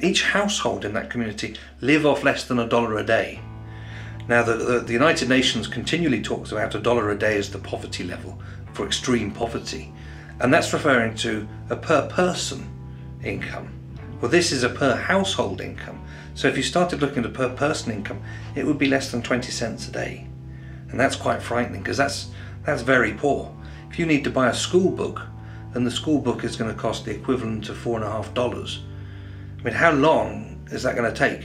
each household in that community live off less than $1 a day. Now the United Nations continually talks about $1 a day as the poverty level for extreme poverty, and that's referring to a per person income. Well, this is a per household income. So if you started looking at per person income, it would be less than 20 cents a day. And that's quite frightening, because that's very poor. If you need to buy a school book, and the school book is going to cost the equivalent of $4.50, I mean, how long is that going to take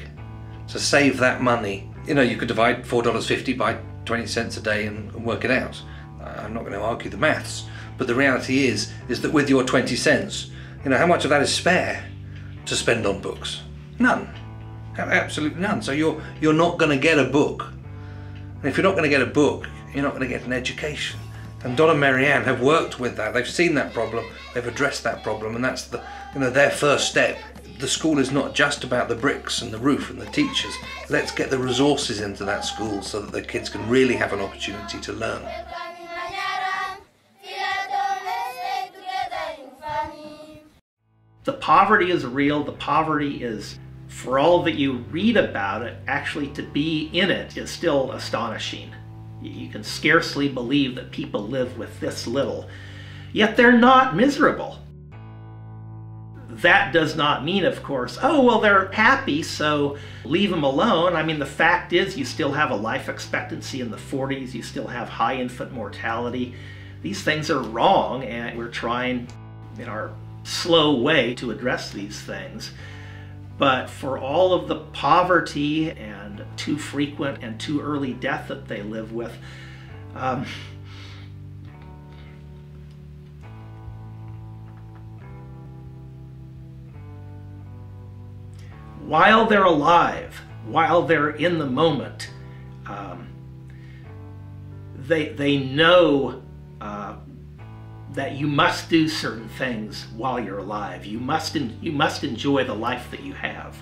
to save that money? You know, you could divide $4.50 by 20 cents a day and work it out. I'm not going to argue the maths, but the reality is that with your 20 cents, you know, how much of that is spare to spend on books? None. Absolutely none. So you're not going to get a book. And if you're not going to get a book, you're not going to get an education. And Don and Marianne have worked with that. They've seen that problem, they've addressed that problem, and that's their first step. The school is not just about the bricks and the roof and the teachers. Let's get the resources into that school so that the kids can really have an opportunity to learn. The poverty is real. The poverty is, for all that you read about it, actually to be in it is still astonishing. You can scarcely believe that people live with this little, yet they're not miserable. That does not mean, of course, oh, well, they're happy, so leave them alone. I mean, the fact is you still have a life expectancy in the 40s, you still have high infant mortality. These things are wrong, and we're trying in our slow way to address these things. But for all of the poverty and too frequent and too early death that they live with, while they're alive, while they're in the moment, they know that you must do certain things while you're alive. You must enjoy the life that you have.